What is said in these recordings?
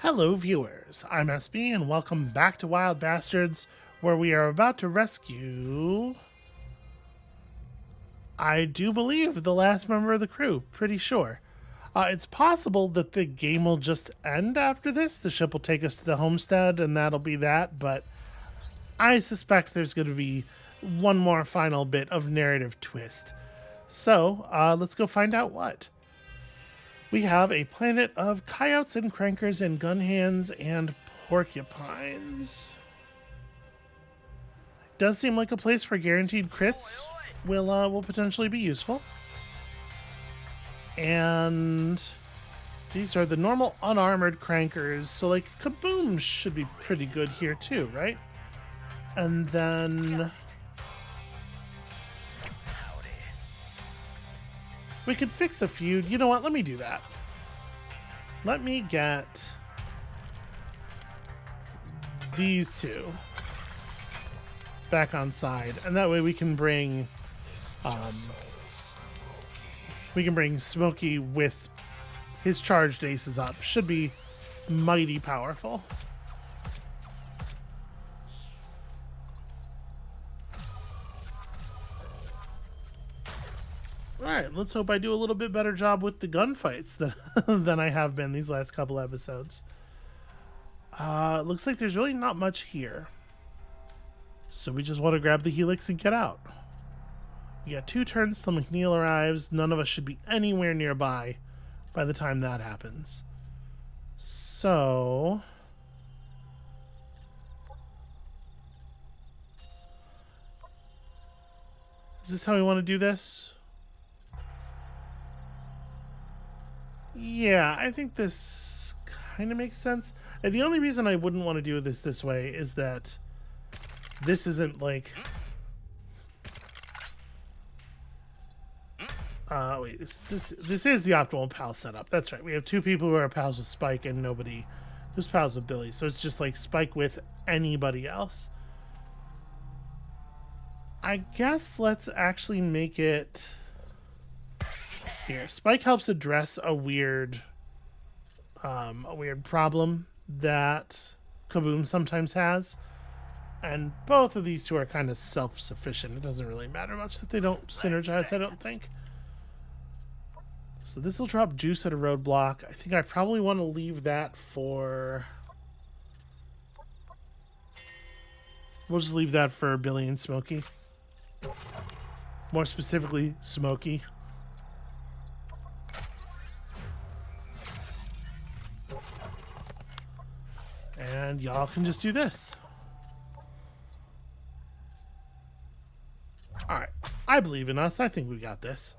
Hello viewers, I'm SB and welcome back to Wild Bastards, where we are about to rescue, I do believe, the last member of the crew, pretty sure. It's possible that the game will just end after this, the ship will take us to the homestead and that'll be that, but I suspect there's going to be one more final bit of narrative twist. So, let's go find out what. We have a planet of coyotes and crankers and gun hands and porcupines. Does seem like a place where guaranteed crits will potentially be useful. And these are the normal unarmored crankers, so like Kaboom should be pretty good here too, right? And then we could fix a feud. You know what? Let me do that. Let me get these two back on side, and that way we can bring Smokey with his charged aces up. Should be mighty powerful. Alright, let's hope I do a little bit better job with the gunfights than I have been these last couple episodes. Looks like there's really not much here. So we just want to grab the helix and get out. We got 2 turns till McNeil arrives. None of us should be anywhere nearby by the time that happens. So is this how we want to do this? Yeah, I think this kind of makes sense. And the only reason I wouldn't want to do this way is that this isn't like... wait, this is the optimal pal setup. That's right. We have 2 people who are pals with Spike and nobody who's pals with Billy. So it's just like Spike with anybody else. I guess let's actually make it... Here, Spike helps address a weird problem that Kaboom sometimes has. And both of these two are kind of self-sufficient. It doesn't really matter much that they don't synergize, I don't think. So this will drop juice at a roadblock. I think I probably want to leave that for... We'll just leave that for Billy and Smokey. More specifically, Smokey. And y'all can just do this. Alright, I believe in us. I think we got this.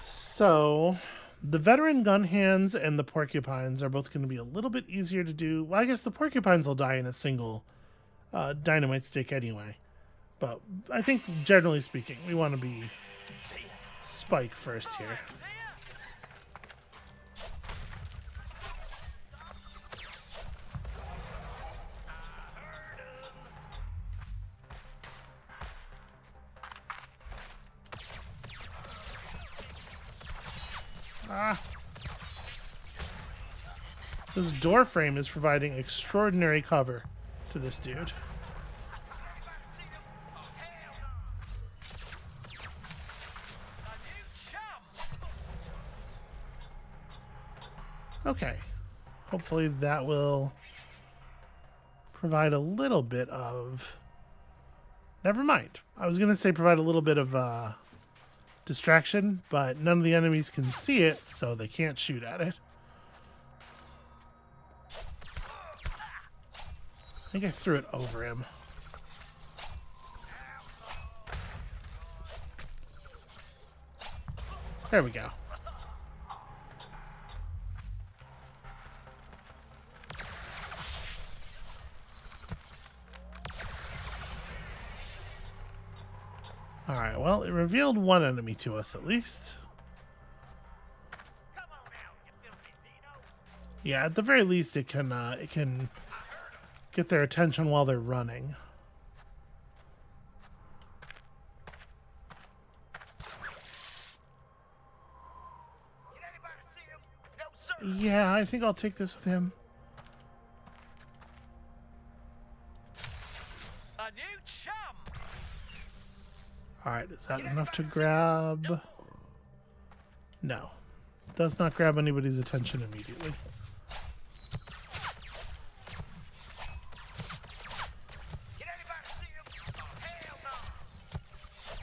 So, the veteran gun hands and the porcupines are both going to be a little bit easier to do. Well, I guess the porcupines will die in a single dynamite stick anyway. But I think, generally speaking, we want to be Spike first here. This door frame is providing extraordinary cover to this dude. Okay. Hopefully that will provide a little bit of... Never mind. I was going to say provide a little bit of distraction, but none of the enemies can see it, so they can't shoot at it. I think I threw it over him. There we go. Alright, well, it revealed one enemy to us at least. Yeah, at the very least it can get their attention while they're running. Yeah, I think I'll take this with him. Alright, is that enough to grab? No. Does not grab anybody's attention immediately.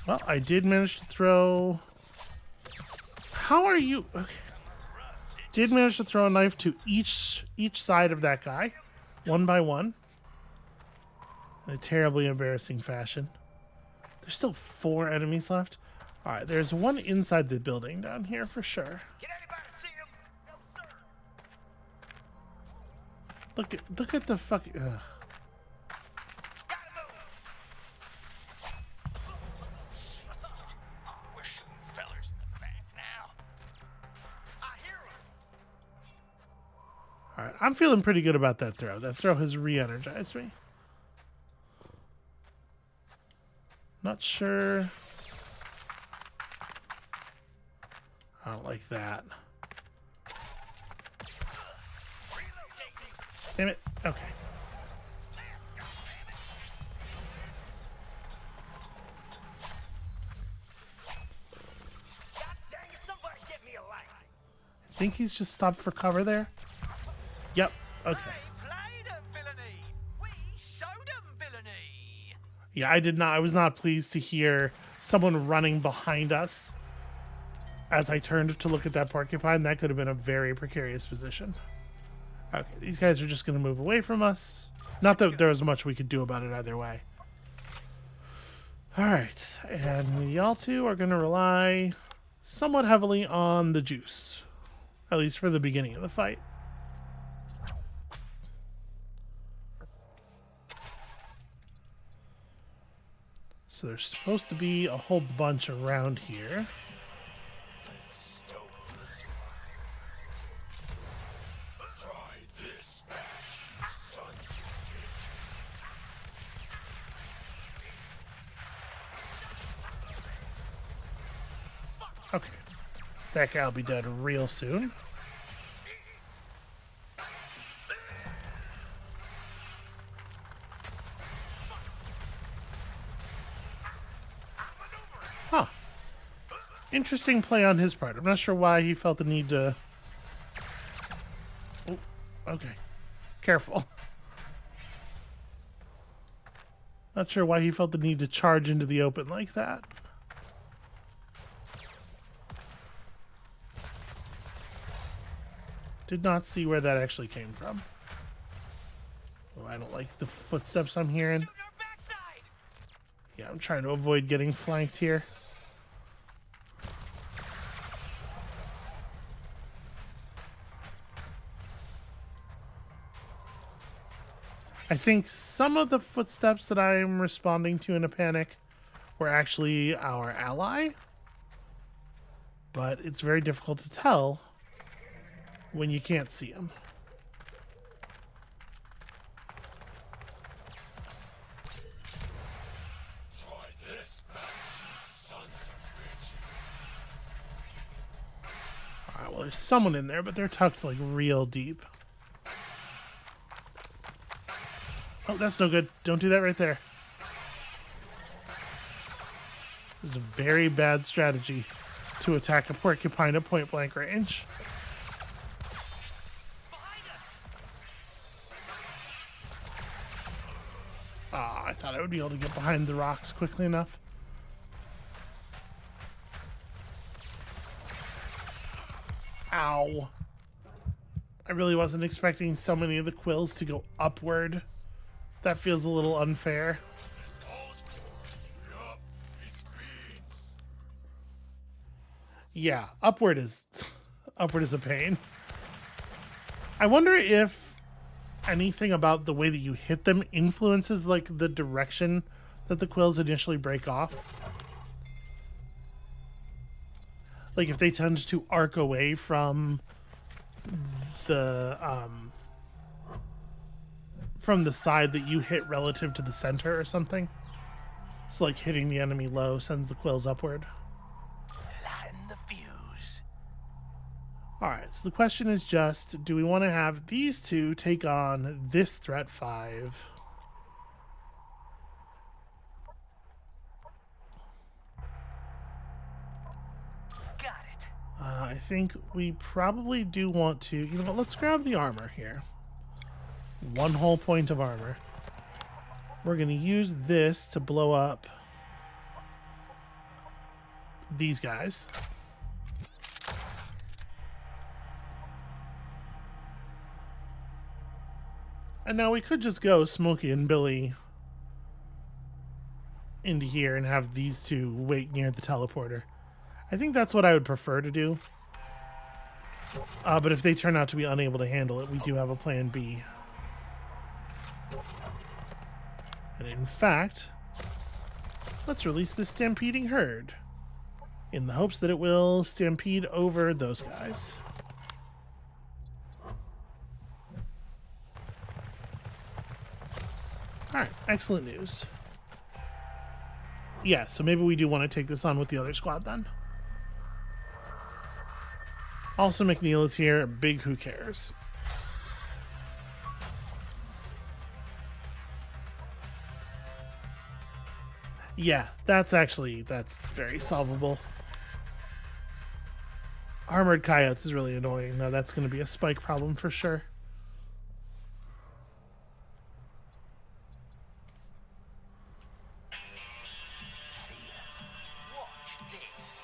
Well, I did manage to throw... How are you... Okay. Did manage to throw a knife to each side of that guy. One by one. In a terribly embarrassing fashion. There's still 4 enemies left. Alright, there's one inside the building down here for sure. Can anybody see him? No, sir. Look at the fucking... Ugh. We're shooting fellers in the back now. I hear him. Alright, I'm feeling pretty good about that throw. That throw has re-energized me. Not sure. I don't like that. Damn it. Okay. God dang it, somebody get me a light. I think he's just stopped for cover there. Yep. Okay. They played him, villainy. We showed him villainy. Yeah, I was not pleased to hear someone running behind us as I turned to look at that porcupine. That could have been a very precarious position. Okay, these guys are just going to move away from us. Not that there was much we could do about it either way. Alright, and y'all two are going to rely somewhat heavily on the juice. At least for the beginning of the fight. So there's supposed to be a whole bunch around here. Okay. That guy'll be dead real soon. Huh. Interesting play on his part. I'm not sure why he felt the need to... Oh, okay. Careful. Not sure why he felt the need to charge into the open like that. Did not see where that actually came from. Oh, I don't like the footsteps I'm hearing. Yeah, I'm trying to avoid getting flanked here. I think some of the footsteps that I'm responding to in a panic were actually our ally. But it's very difficult to tell when you can't see him. Alright, well, there's someone in there, but they're tucked like real deep. Oh, that's no good. Don't do that right there. This is a very bad strategy to attack a porcupine at point blank range. Ah, I thought I would be able to get behind the rocks quickly enough. Ow. I really wasn't expecting so many of the quills to go upward. That feels a little unfair. Yeah, upward is a pain. I wonder if anything about the way that you hit them influences like the direction that the quills initially break off. Like if they tend to arc away from the side that you hit relative to the center or something. So like hitting the enemy low sends the quills upward. Lighten the fuse. Alright, so the question is just, do we want to have these two take on this threat 5? I think we probably do want to... You know what? Let's grab the armor here. 1 whole point of armor. We're going to use this to blow up these guys. And now we could just go Smokey and Billy into here and have these two wait near the teleporter. I think that's what I would prefer to do. But if they turn out to be unable to handle it, we do have a plan B. And in fact, let's release the stampeding herd in the hopes that it will stampede over those guys. Alright, excellent news. Yeah, so maybe we do want to take this on with the other squad then. Also, McNeil is here. Big who cares. Yeah, that's very solvable. Armored coyotes is really annoying. No, that's going to be a spike problem for sure. See ya. Watch this.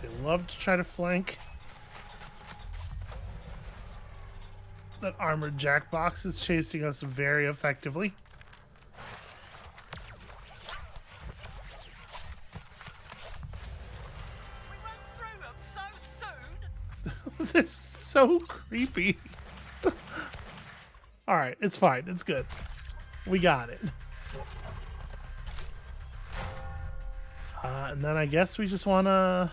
They love to try to flank. That armored jackbox is chasing us very effectively. We run through them so soon. They're so creepy. Alright, it's fine. It's good. We got it. And then I guess we just want to...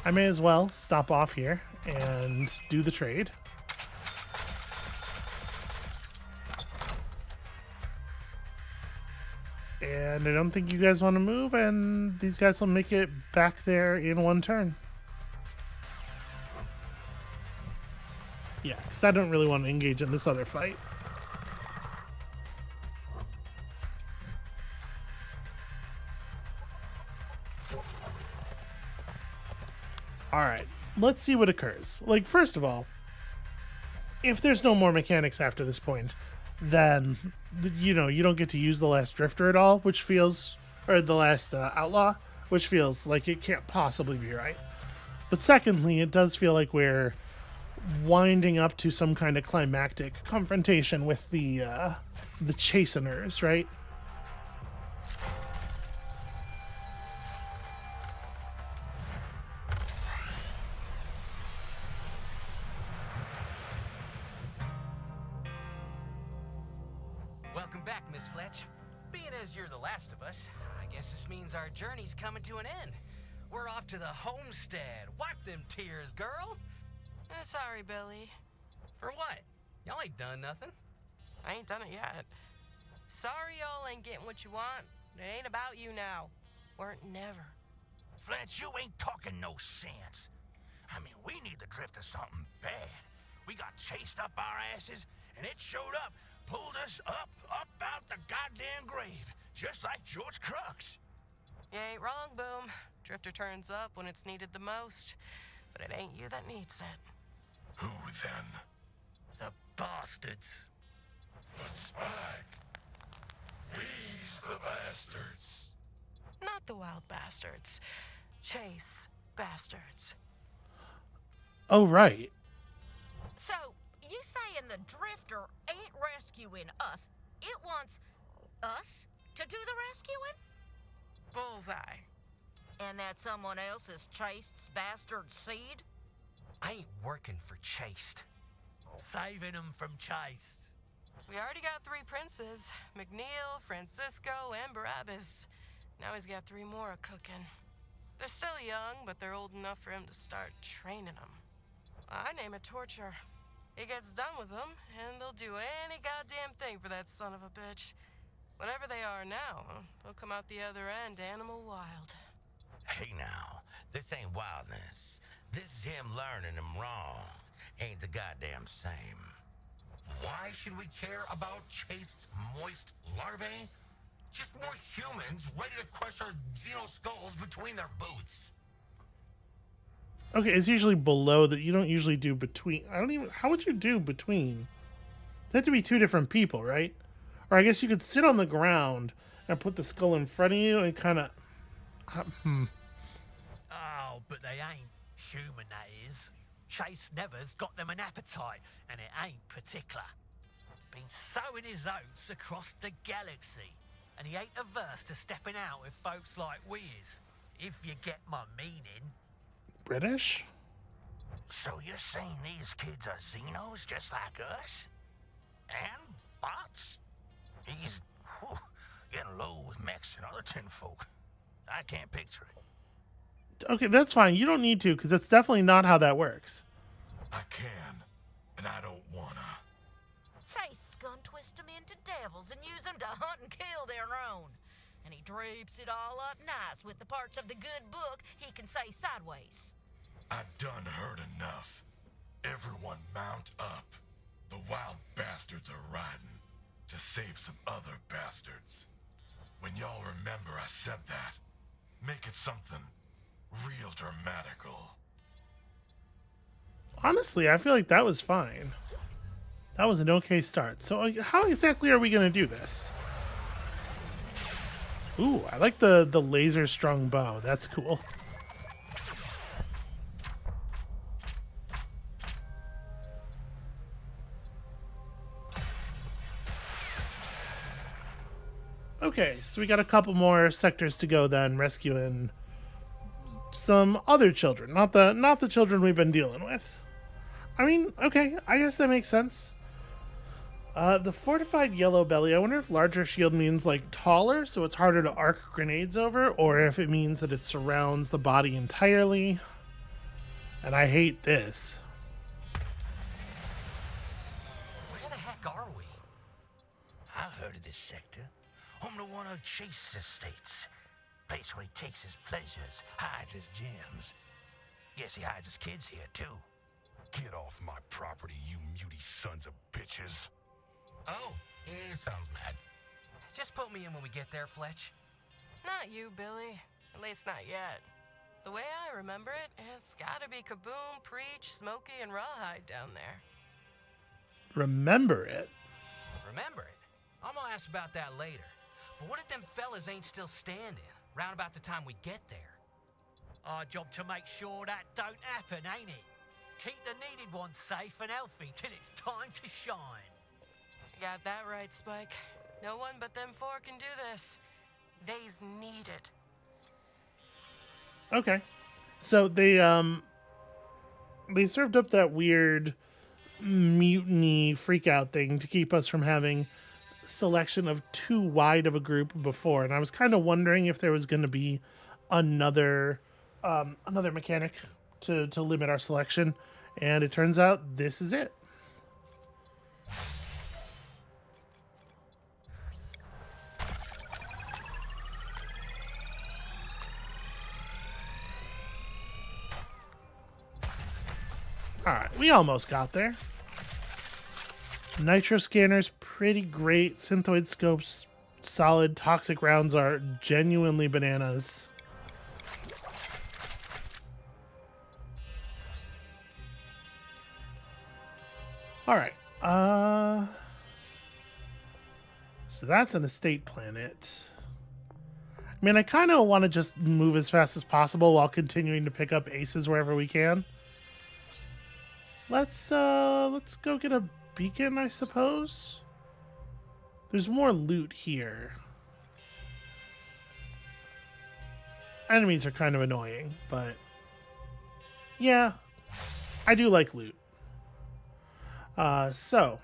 I may as well stop off here and do the trade. And I don't think you guys want to move, and these guys will make it back there in 1 turn. Yeah, because I don't really want to engage in this other fight. Alright, let's see what occurs. Like, first of all, if there's no more mechanics after this point, then, you know, you don't get to use the last drifter at all, which feels... Or the last outlaw, which feels like it can't possibly be right. But secondly, it does feel like we're winding up to some kind of climactic confrontation with the chasteners, right? Welcome back, Miss Fletch. Being as you're the last of us, I guess this means our journey's coming to an end. We're off to the homestead. Wipe them tears, girl. Sorry, Billy. For what? Y'all ain't done nothing. I ain't done it yet. Sorry y'all ain't getting what you want. It ain't about you now. Weren't never. Fletch, you ain't talking no sense. I mean, we need the drift of something bad. We got chased up our asses, and it showed up, pulled us up out the goddamn grave, just like George Crux. You ain't wrong, Boom. Drifter turns up when it's needed the most. But it ain't you that needs it. Who then? The bastards. The spike. These the bastards. Not the wild bastards. Chase bastards. Oh, right. So, you saying the drifter ain't rescuing us? It wants us to do the rescuing? Bullseye. And that someone else is Chase's bastard seed? I ain't working for Chased. Saving them from Chased. We already got 3 princes. McNeil, Francisco, and Barabbas. Now he's got 3 more a-cooking. They're still young, but they're old enough for him to start training them. I name it torture. He gets done with them, and they'll do any goddamn thing for that son of a bitch. Whatever they are now, they'll come out the other end animal wild. Hey now, this ain't wildness. This is him learning him wrong. ain't the goddamn same. Why should we care about chased, moist larvae? Just more humans ready to crush our xeno skulls between their boots. Okay, it's usually below that. You don't usually do between. I don't even. How would you do between? They have to be two different people, right? Or I guess you could sit on the ground and put the skull in front of you and kind of. Oh, but they ain't human, that is. Chase Never's got them an appetite, and it ain't particular. Been sowing his oats across the galaxy, and he ain't averse to stepping out with folks like we is, if you get my meaning. British? So you're saying these kids are xenos just like us? And bots? He's getting low with mechs and other tinfolk. I can't picture it. Okay, that's fine. You don't need to, because that's definitely not how that works. I can, and I don't wanna. Chase's gonna twist them into devils and use them to hunt and kill their own. And he drapes it all up nice with the parts of the good book he can say sideways. I done heard enough. Everyone mount up. The wild bastards are riding to save some other bastards. When y'all remember I said that, make it something real dramatical. Honestly, I feel like that was fine. That was an okay start. So how exactly are we going to do this? Ooh, I like the laser strung bow. That's cool. Okay, so we got a couple more sectors to go then, rescuing some other children, not the children we've been dealing with. I mean, okay, I guess that makes sense. The fortified yellow belly, I wonder if larger shield means like taller, so it's harder to arc grenades over, or if it means that it surrounds the body entirely. And I hate this. Where the heck are we? I heard of this sector. Home to one of Chase's estates. Place where he takes his pleasures, hides his gems. Guess he hides his kids here, too. Get off my property, you muty sons of bitches. Oh, he sounds mad. Just put me in when we get there, Fletch. Not you, Billy. At least not yet. The way I remember it, it's gotta be Kaboom, Preach, Smokey, and Rawhide down there. Remember it. Remember it? I'm gonna ask about that later. But what if them fellas ain't still standing, round about the time we get there? Our job to make sure that don't happen, ain't it? Keep the needed ones safe and healthy till it's time to shine. Got that right, Spike. No one but them four can do this. They's needed. Okay. So they served up that weird mutiny freakout thing to keep us from having selection of too wide of a group before, and I was kind of wondering if there was going to be another mechanic to limit our selection, and it turns out this is it. Alright, we almost got there. Nitro scanners, pretty great. Synthoid scopes, solid. Toxic rounds are genuinely bananas. Alright, so that's an estate planet. I mean, I kind of want to just move as fast as possible while continuing to pick up aces wherever we can. Let's go get a beacon, I suppose. There's more loot here. Enemies are kind of annoying, but yeah, I do like loot. So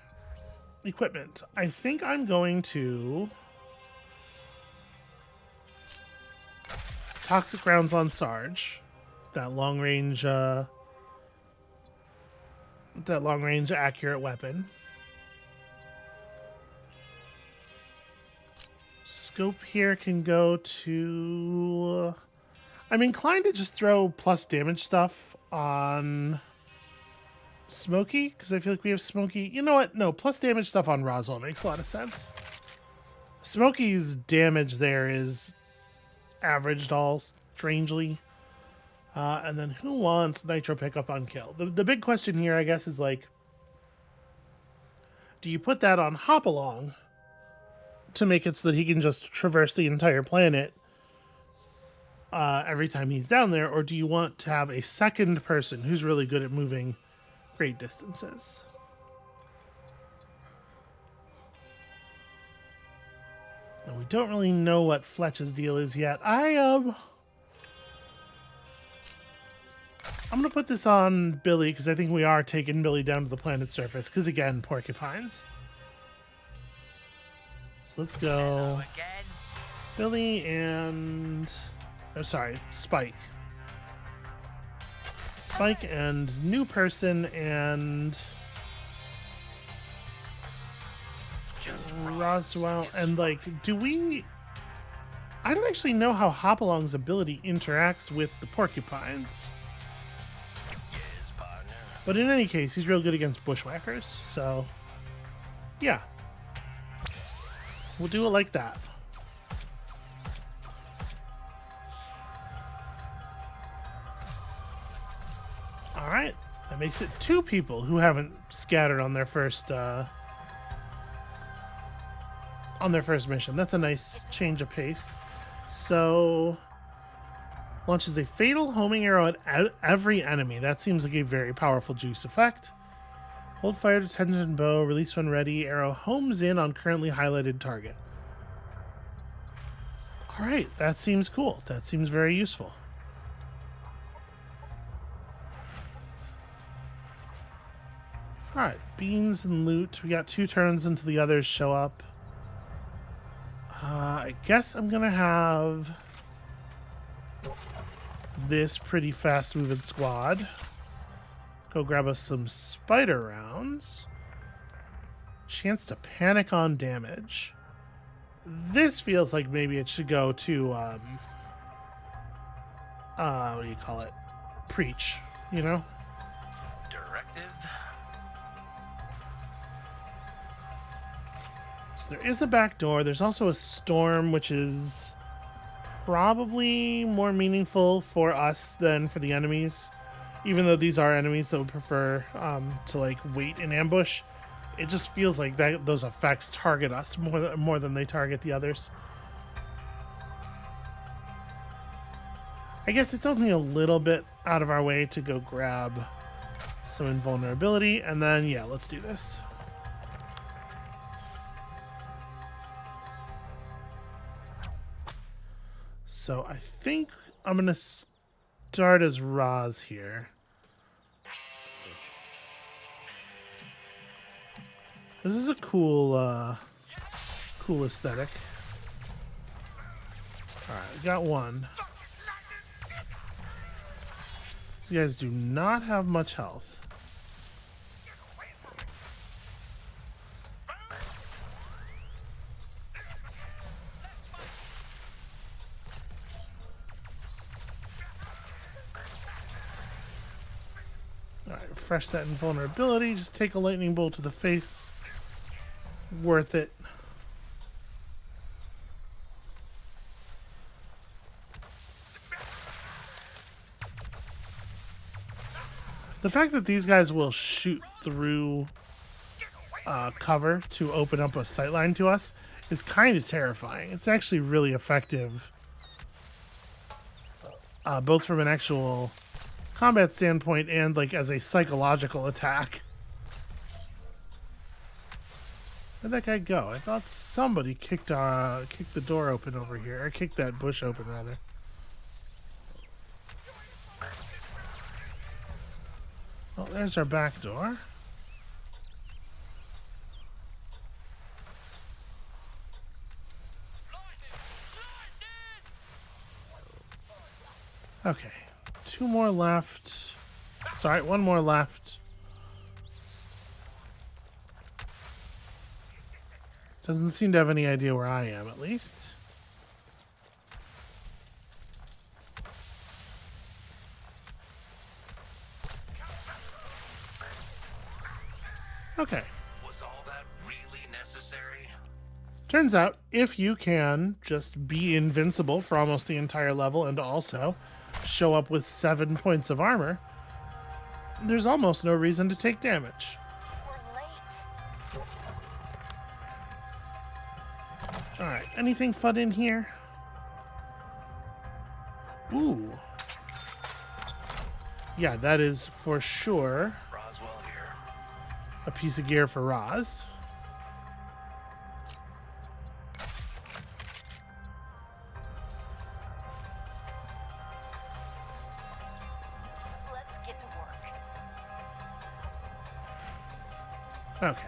equipment. I think I'm going to toxic rounds on Sarge. That long range accurate weapon. Scope here can go to... I'm inclined to just throw plus damage stuff on Smoky, because I feel like we have Smoky. You know what? No, plus damage stuff on Roswell makes a lot of sense. Smoky's damage there is averaged all strangely. And then who wants Nitro pickup on kill? The big question here, I guess, is like, do you put that on Hopalong to make it so that he can just traverse the entire planet every time he's down there, or do you want to have a second person who's really good at moving great distances? And we don't really know what Fletch's deal is yet. I'm gonna put this on Billy because I think we are taking Billy down to the planet's surface. Because again, porcupines. So let's go, Again. Billy and Spike. Spike and new person and Roswell. And like, I don't actually know how Hopalong's ability interacts with the porcupines. But in any case, he's real good against bushwhackers, so yeah. We'll do it like that. Alright, that makes it 2 people who haven't scattered on their first mission. That's a nice change of pace. So launches a fatal homing arrow at every enemy. That seems like a very powerful juice effect. Hold fire to tension bow, release when ready. Arrow homes in on currently highlighted target. Alright, that seems cool. That seems very useful. Alright, beans and loot. We got 2 turns until the others show up. I guess I'm gonna have this pretty fast moving squad go grab us some spider rounds. Chance to panic on damage. This feels like maybe it should go to what do you call it? Preach, you know? Directive. So there is a back door. There's also a storm, which is probably more meaningful for us than for the enemies. Even though these are enemies that would prefer to like wait in ambush, it just feels like those effects target us more than they target the others. I guess it's only a little bit out of our way to go grab some invulnerability, and then yeah, let's do this. So I think I'm gonna start as Roz here. This is a cool aesthetic. Alright, we got one. These guys do not have much health. Alright, refresh that invulnerability. Just take a lightning bolt to the face. Worth it. The fact that these guys will shoot through cover to open up a sightline to us is kind of terrifying. It's actually really effective, both from an actual combat standpoint and like as a psychological attack. Where'd that guy go? I thought somebody kicked the door open over here, or kicked that bush open rather. Well, there's our back door. Okay, 2 more left. Sorry, 1 more left. Doesn't seem to have any idea where I am, at least. Okay. Was all that really necessary? Turns out, if you can just be invincible for almost the entire level and also show up with 7 points of armor, there's almost no reason to take damage. We're late. Alright, anything fun in here? Ooh. Yeah, that is for sure Roswell here. a piece of gear for Roz. Let's get to work. Okay.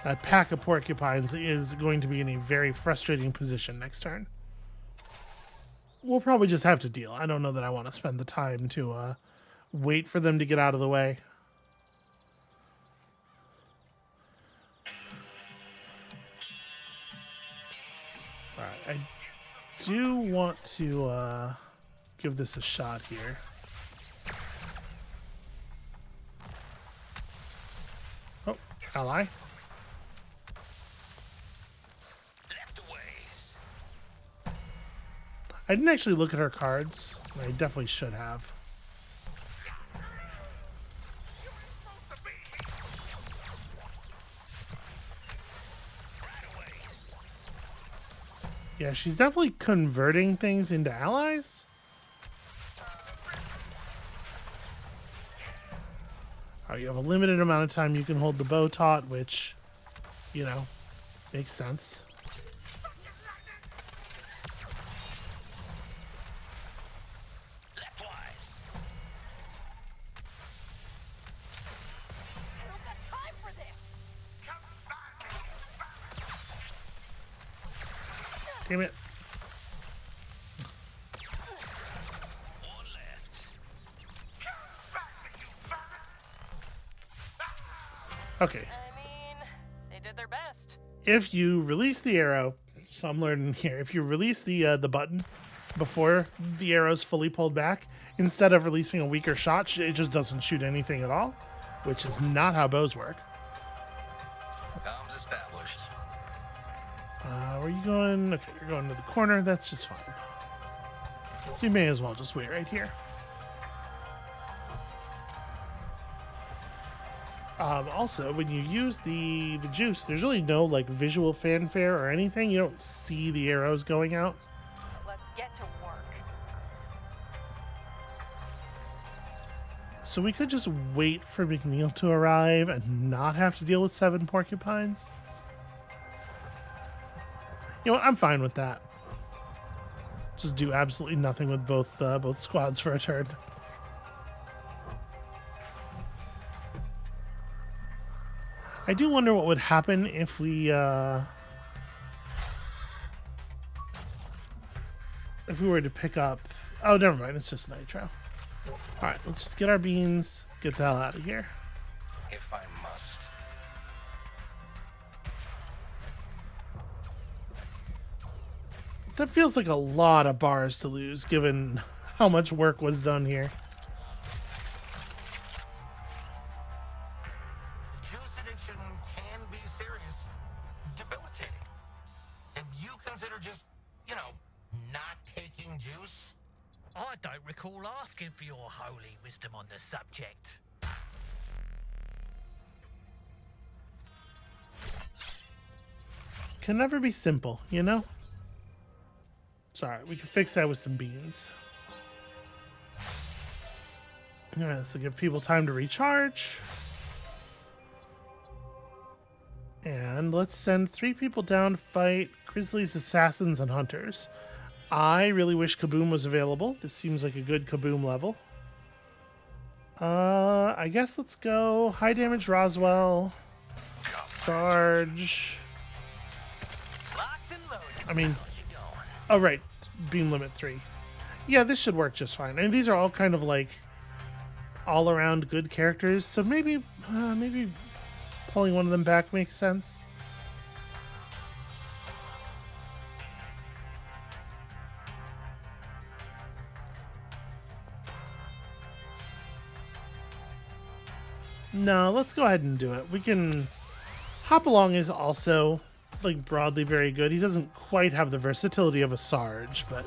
That pack of porcupines is going to be in a very frustrating position next turn. We'll probably just have to deal. I don't know that I want to spend the time to wait for them to get out of the way. Alright, I do want to give this a shot here. Oh, ally. Left a ways. I didn't actually look at her cards. I definitely should have. Yeah, she's definitely converting things into allies. Alright, you have a limited amount of time you can hold the bow taut, which, you know, makes sense. Leftwise. I don't got time for this. Damn it. One left. Okay. I mean, they did their best. If you release the arrow, so I'm learning here, if you release the button before the arrow's fully pulled back, instead of releasing a weaker shot, it just doesn't shoot anything at all, which is not how bows work. Comms established. Where are you going? Okay, you're going to the corner. That's just fine. So you may as well just wait right here. Also, when you use the juice, there's really no like visual fanfare or anything. You don't see the arrows going out. Let's get to work. So we could just wait for McNeil to arrive and not have to deal with 7 porcupines. You know what? I'm fine with that. Just do absolutely nothing with both squads for a turn. I do wonder what would happen if we were to pick up. Oh, never mind. It's just nitro. All right, let's just get our beans. Get the hell out of here. If I must. That feels like a lot of bars to lose, given how much work was done here. Juice addiction can be serious, debilitating. If you consider just, not taking juice, I don't recall asking for your holy wisdom on the subject. Can never be simple, you know? Sorry, we can fix that with some beans. Alright, so give people time to recharge. And let's send 3 people down to fight grizzlies, assassins, and hunters. I really wish Kaboom was available. This seems like a good Kaboom level. I guess let's go high damage Roswell, Sarge. Locked and loaded. I mean, how's you going? oh right, beam limit 3. Yeah, this should work just fine. And these are all kind of like all around good characters, so maybe pulling one of them back makes sense. No, let's go ahead and do it. We can... Hopalong is also, like, broadly very good. He doesn't quite have the versatility of a Sarge, but...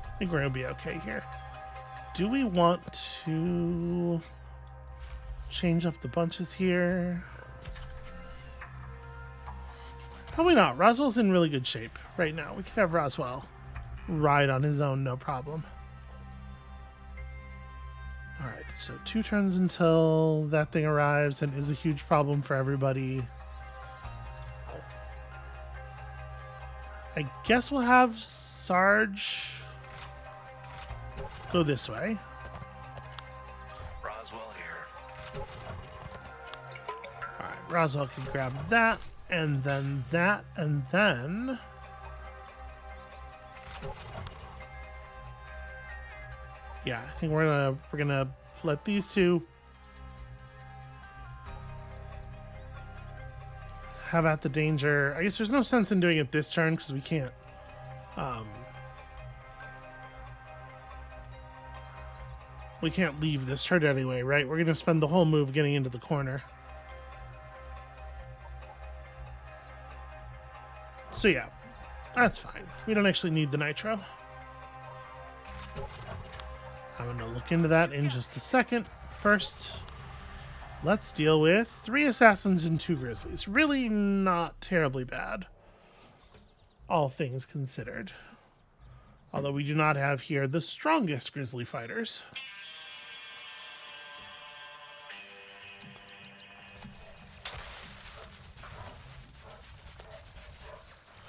I think we're going to be okay here. Do we want to change up the bunches here? Probably not. Roswell's in really good shape right now. We could have Roswell ride on his own, no problem. Alright, so 2 turns until that thing arrives and is a huge problem for everybody. I guess we'll have Sarge go this way. Roswell here. Alright, Roswell can grab that, and then that, and then... Yeah, I think we're gonna let these two have at the danger. I guess there's no sense in doing it this turn because we can't. We can't leave this turn anyway, right? We're gonna spend the whole move getting into the corner. So yeah, that's fine. We don't actually need the nitro. I'm going to look into that in just a second. First, let's deal with 3 assassins and 2 grizzlies. Really not terribly bad, all things considered. Although we do not have here the strongest grizzly fighters.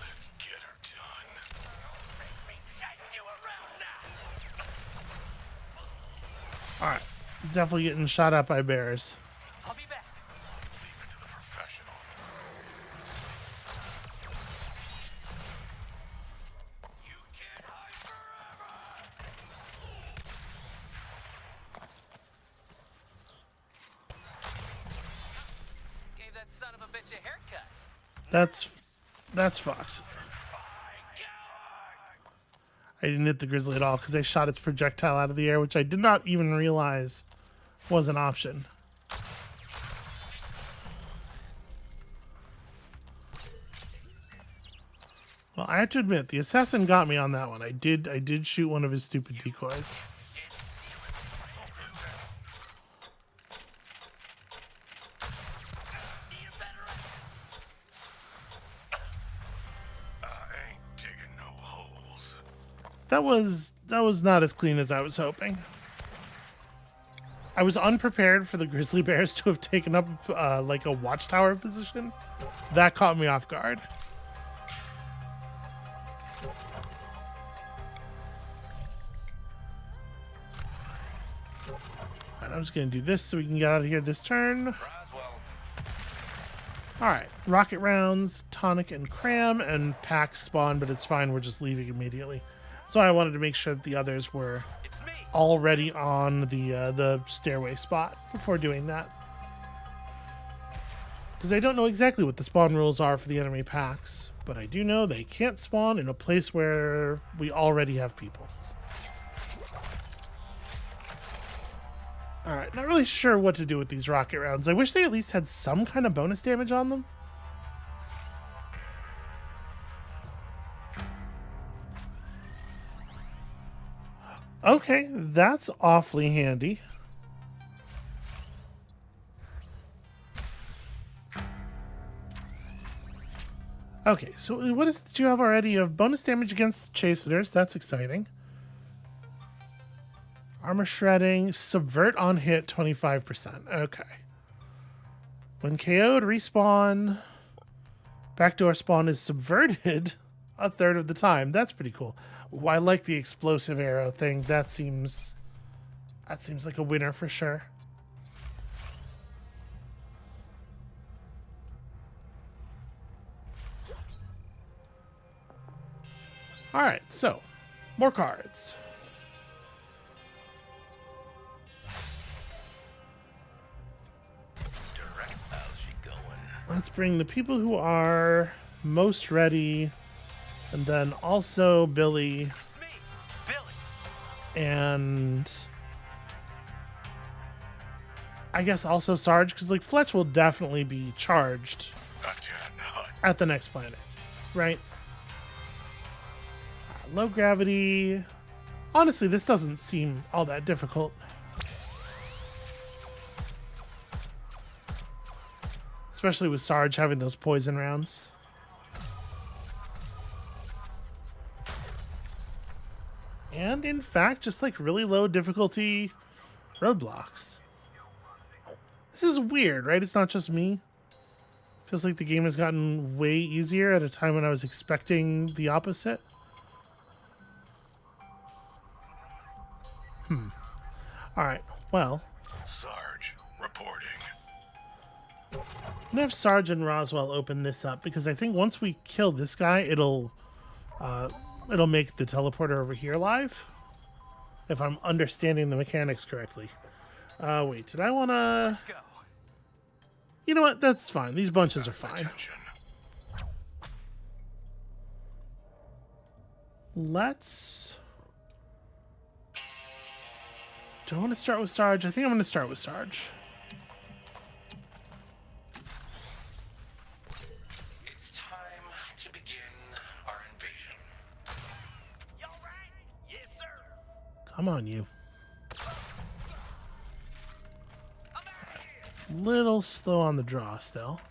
Let's get her done. Alright, definitely getting shot at by bears. I'll be back. Leave it to the professional. You can't hide forever! Gave that son of a bitch a haircut. That's fucked. I didn't hit the grizzly at all because I shot its projectile out of the air, which I did not even realize was an option. Well, I have to admit, the assassin got me on that one. I did shoot one of his stupid decoys. That was not as clean as I was hoping. I was unprepared for the grizzly bears to have taken up like a watchtower position. That caught me off guard. Alright, I'm just gonna do this so we can get out of here this turn. Alright, rocket rounds, tonic and cram, and packs spawn, but it's fine, we're just leaving immediately. So I wanted to make sure that the others were already on the stairway spot before doing that. Because I don't know exactly what the spawn rules are for the enemy packs, but I do know they can't spawn in a place where we already have people. Alright, not really sure what to do with these rocket rounds. I wish they at least had some kind of bonus damage on them. Okay, that's awfully handy. Okay, so what is it that you have already? You have bonus damage against chasers. That's exciting. Armor shredding, subvert on hit 25%. Okay. When KO'd, respawn. Backdoor spawn is subverted a third of the time. That's pretty cool. Ooh, I like the explosive arrow thing. That seems like a winner for sure. All right, so more cards. Let's bring the people who are most ready, and then also Billy. It's me, Billy. And I guess also Sarge, because like Fletch will definitely be charged at the next planet, right? Low gravity. Honestly, this doesn't seem all that difficult. Especially with Sarge having those poison rounds. And in fact, just like really low difficulty roadblocks. This is weird, right? It's not just me. Feels like the game has gotten way easier at a time when I was expecting the opposite. Alright, well. Sarge, reporting. I'm gonna have Sarge and Roswell open this up because I think once we kill this guy, it'll make the teleporter over here live. If I'm understanding the mechanics correctly. Wait, did I wanna... Let's go. You know what? That's fine. These bunches are fine. Attention. Let's... Do I want to start with Sarge? I think I'm going to start with Sarge. It's time to begin our invasion. Y'all right? Yes, sir. Come on, you. I'm out of here. Little slow on the draw still.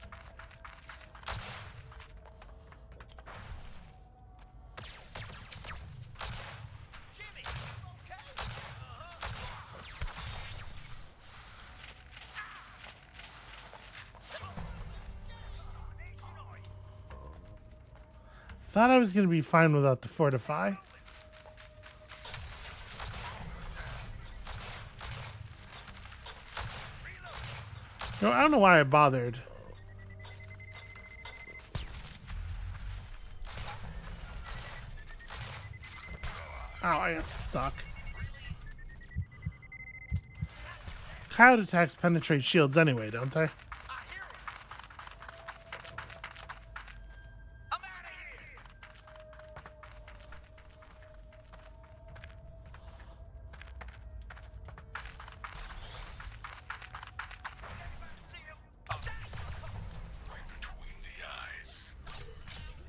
Jimmy, okay? Thought I was going to be fine without the fortify. No, I don't know why I bothered. Ow, I got stuck. Coyote attacks penetrate shields anyway, don't they? I hear him. I'm out of here. See him? Right between the eyes.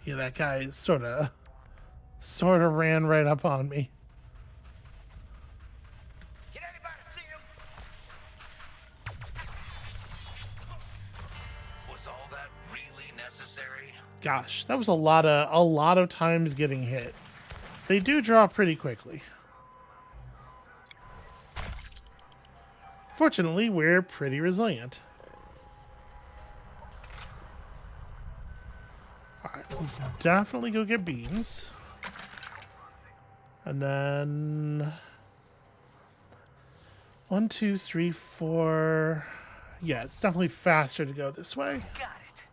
Yeah, that guy sort of ran right up on me. Can anybody see him? Was all that really necessary? Gosh, that was a lot of times getting hit. They do draw pretty quickly. Fortunately, we're pretty resilient. Alright, so let's definitely go get beans. And then 1, 2, 3, 4. Yeah, it's definitely faster to go this way. Got it.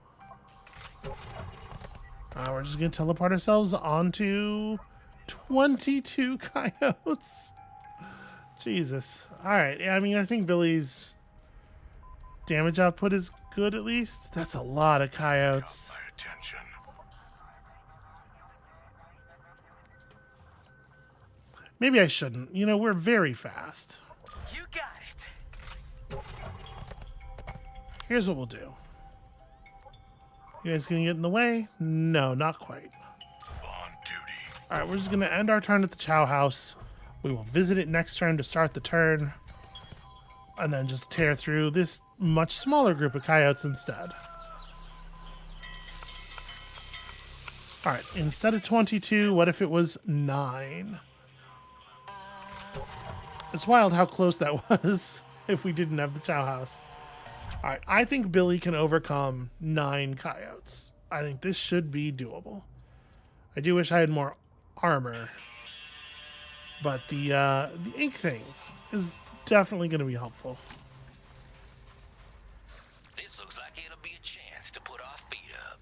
We're just going to teleport ourselves onto 22 coyotes. Jesus. Alright, yeah, I mean, I think Billy's damage output is good at least. That's a lot of coyotes. My attention. Maybe I shouldn't. You know, we're very fast. You got it. Here's what we'll do. You guys gonna get in the way? No, not quite. On duty. Alright, we're just gonna end our turn at the Chow House. We will visit it next turn to start the turn. And then just tear through this much smaller group of coyotes instead. Alright, instead of 22, what if it was 9? It's wild how close that was if we didn't have the Chow House. Alright, I think Billy can overcome 9 coyotes. I think this should be doable. I do wish I had more armor. But the ink thing is definitely going to be helpful. This looks like it'll be a chance to put our feet up.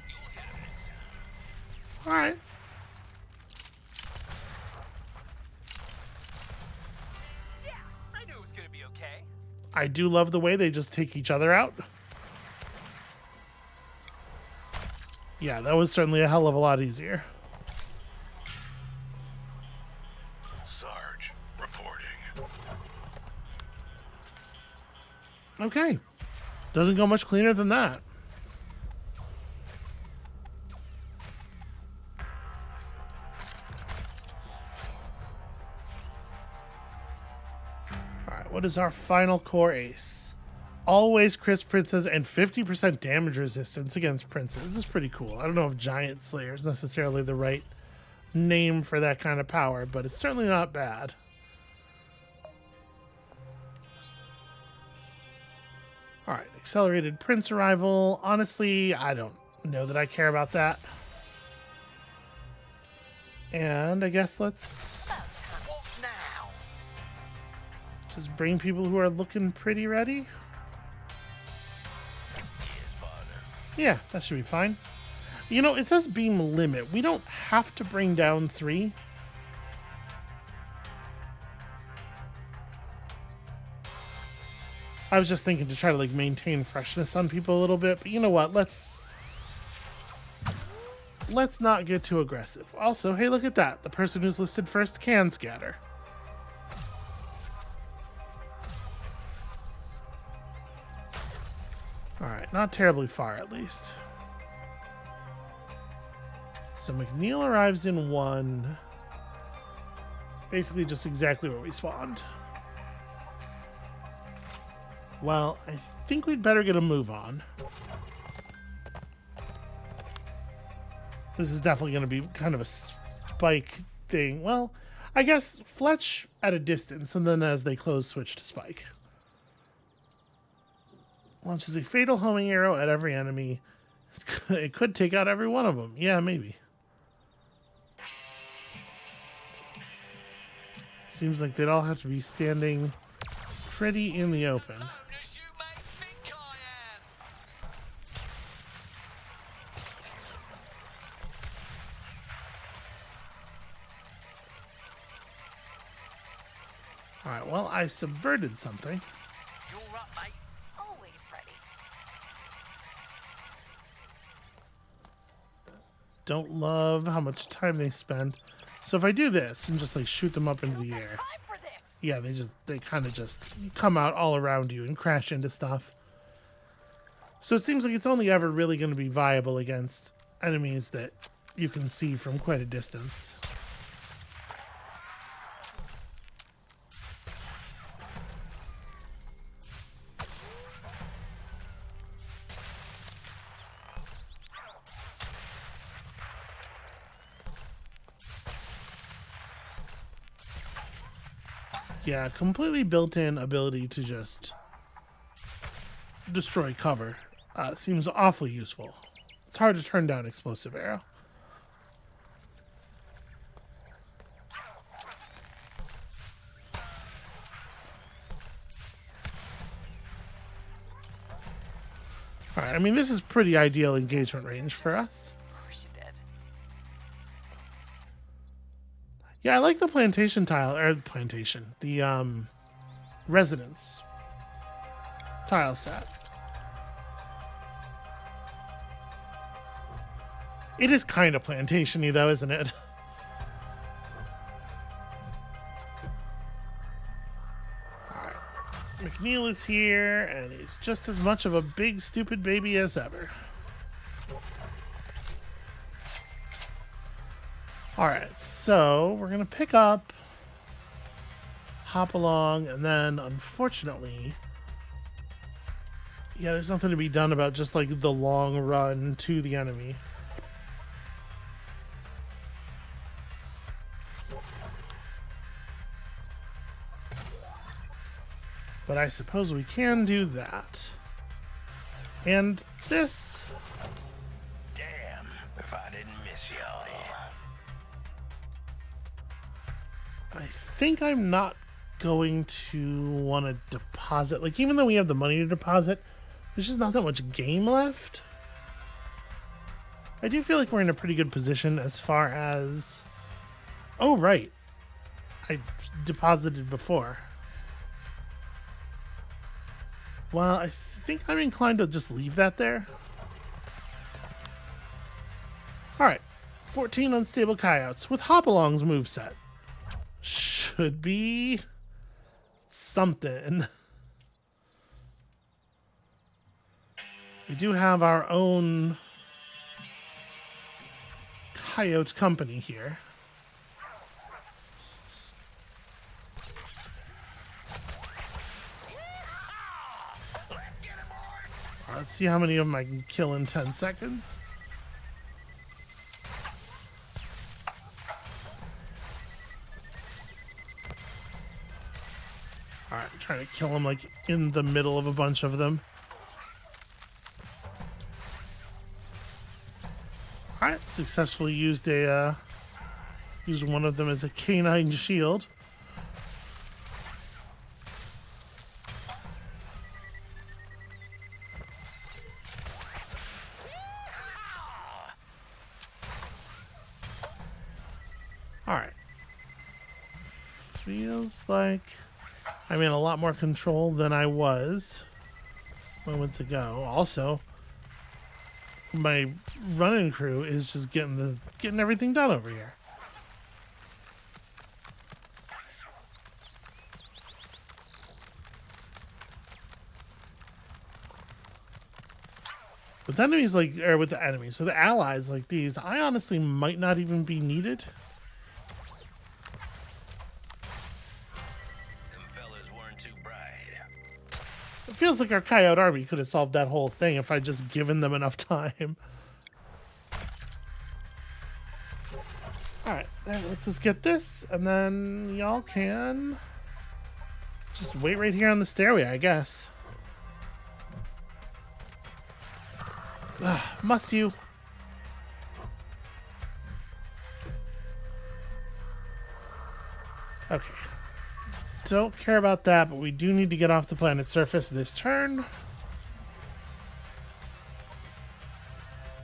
You'll have it next time. Alright. Yeah, I knew it was gonna be okay. I do love the way they just take each other out. Yeah, that was certainly a hell of a lot easier. Sarge, reporting. Okay. Doesn't go much cleaner than that. Alright, what is our final core ace? Always crisp princes and 50% damage resistance against princes. This is pretty cool. I don't know if Giant Slayer is necessarily the right name for that kind of power, but it's certainly not bad. Alright, accelerated prince arrival. Honestly, I don't know that I care about that. And I guess let's What now? just bring people who are looking pretty ready. Yes, partner. Yeah, that should be fine. You know, it says beam limit. We don't have to bring down 3. I was just thinking to try to like maintain freshness on people a little bit, but you know what? Let's not get too aggressive. Also, hey, look at that. The person who's listed first can scatter. Alright, not terribly far at least. So McNeil arrives in 1. Basically just exactly where we spawned. Well, I think we'd better get a move on. This is definitely going to be kind of a spike thing. Well, I guess Fletch at a distance, and then as they close, switch to spike. Launches a fatal homing arrow at every enemy. It could take out every one of them. Yeah, maybe. Seems like they'd all have to be standing pretty in the open. As you may think I am. Alright, well, I subverted something. You're up, mate. Always ready. Don't love how much time they spend. So if I do this and just like shoot them up into the air, Time for this. yeah, they kind of just come out all around you and crash into stuff. So it seems like it's only ever really going to be viable against enemies that you can see from quite a distance. Yeah, completely built-in ability to just destroy cover. Seems awfully useful. It's hard to turn down explosive arrow. Alright, I mean, this is pretty ideal engagement range for us. Of course you did. Yeah, I like the plantation tile, the residence tile set. It is kind of plantation-y though, isn't it? Alright. McNeil is here, and he's just as much of a big stupid baby as ever. Alright, so we're going to pick up, hop along, and then, unfortunately, yeah, there's nothing to be done about just, like, the long run to the enemy. But I suppose we can do that. And this... Damn, if I didn't miss y'all. I think I'm not going to want to deposit. Like, even though we have the money to deposit, there's just not that much game left. I do feel like we're in a pretty good position as far as... Oh, right. I deposited before. Well, I think I'm inclined to just leave that there. Alright. 14 unstable coyotes with Hopalong's moveset. could be something. We do have our own coyote company here. Let's see how many of them I can kill in 10 seconds. Alright, trying to kill them like in the middle of a bunch of them. Alright, successfully used one of them as a canine shield. Alright. Feels like I'm in a lot more control than I was moments ago. Also, my running crew is just getting everything done over here. With enemies like, or with the enemies, so the allies like these, I honestly might not even be needed. It feels like our coyote army could have solved that whole thing if I'd just given them enough time. Alright, let's just get this, and then y'all can just wait right here on the stairway, I guess. Must you? Okay. Don't care about that, but we do need to get off the planet's surface this turn.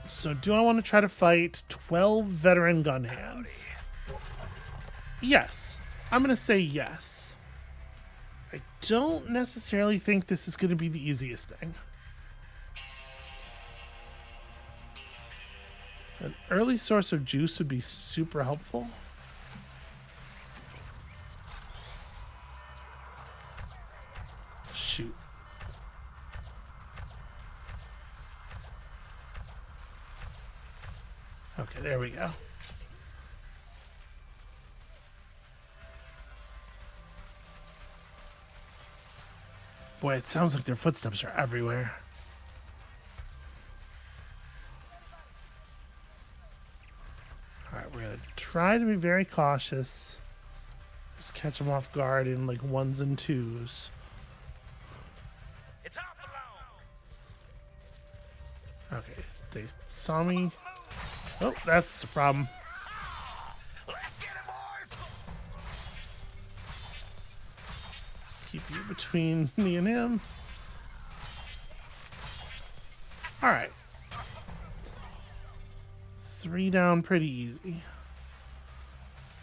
So do I want to try to fight 12 veteran gun hands? Yes. I'm going to say yes. I don't necessarily think this is going to be the easiest thing. An early source of juice would be super helpful. Shoot. Okay, there we go. Boy, it sounds like their footsteps are everywhere. Alright, we're going to try to be very cautious. Just catch them off guard in like ones and twos. It's off alone. Okay, they saw me. Oh, that's the problem. Let's get him, boys. Keep you between me and him. Alright. 3 down pretty easy.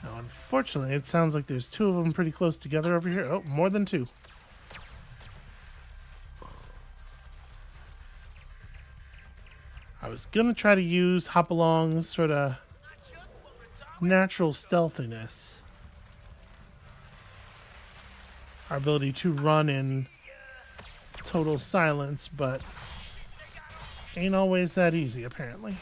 Now, unfortunately, it sounds like there's 2 of them pretty close together over here. Oh, more than 2. I was gonna try to use Hopalong's sort of natural stealthiness. Our ability to run in total silence, but ain't always that easy, apparently.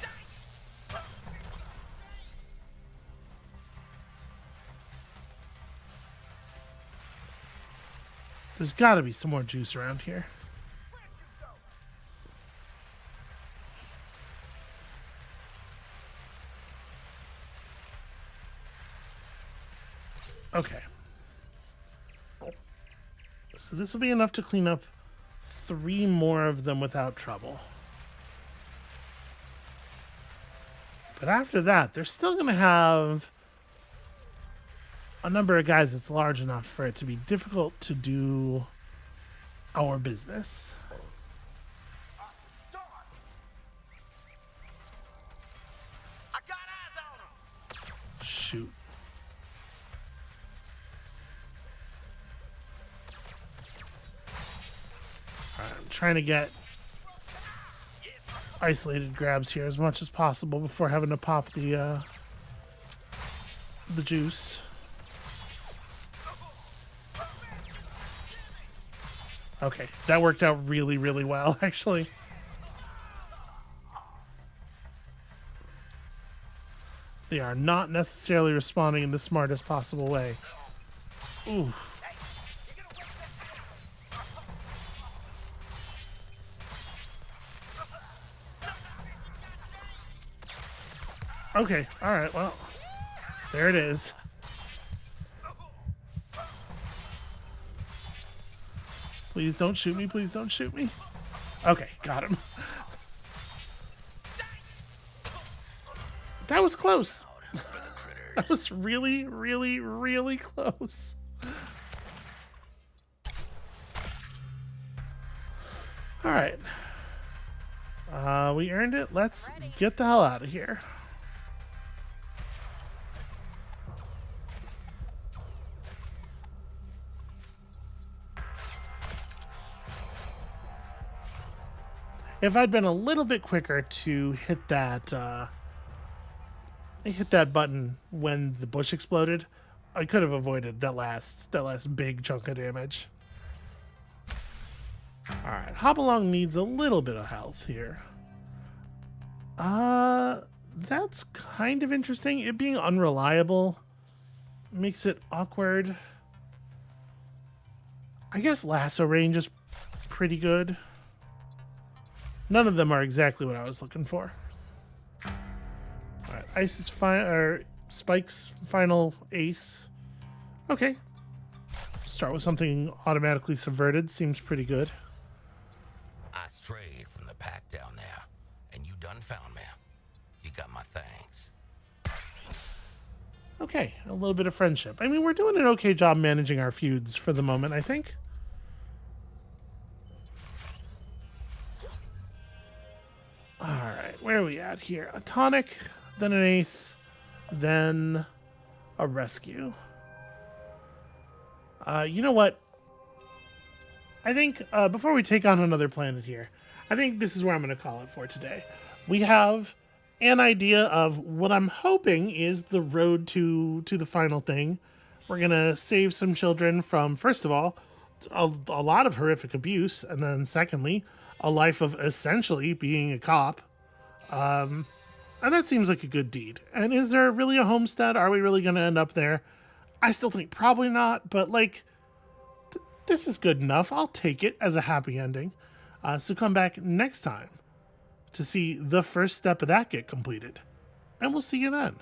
There's gotta be some more juice around here. Okay. So this will be enough to clean up 3 more of them without trouble. But after that, they're still going to have a number of guys that's large enough for it to be difficult to do our business. I got eyes on him. Shoot. Alright, I'm trying to get isolated grabs here as much as possible before having to pop the juice. Okay, that worked out really, really well, actually. They are not necessarily responding in the smartest possible way. Ooh. Okay, alright, well, there it is. Please don't shoot me, please don't shoot me. Okay, got him. That was close. That was really, really, really close. Alright. We earned it. Let's get the hell out of here. If I'd been a little bit quicker to hit that button when the bush exploded, I could have avoided that last big chunk of damage. All right, Hopalong needs a little bit of health here. That's kind of interesting. It being unreliable makes it awkward. I guess lasso range is pretty good. None of them are exactly what I was looking for. All right, Ice's Spike's final ace. Okay. Start with something automatically subverted. Seems pretty good. I strayed from the pack down there, and you done found me. You got my thanks. Okay, a little bit of friendship. I mean, we're doing an okay job managing our feuds for the moment, I think. Alright, where are we at here? A tonic, then an ace, then a rescue. You know what? I think, before we take on another planet here, I think this is where I'm going to call it for today. We have an idea of what I'm hoping is the road to the final thing. We're going to save some children from, first of all, a lot of horrific abuse, and then secondly, a life of essentially being a cop. And that seems like a good deed. And is there really a homestead? Are we really going to end up there? I still think probably not, but like, this is good enough. I'll take it as a happy ending. So come back next time to see the first step of that get completed. And we'll see you then.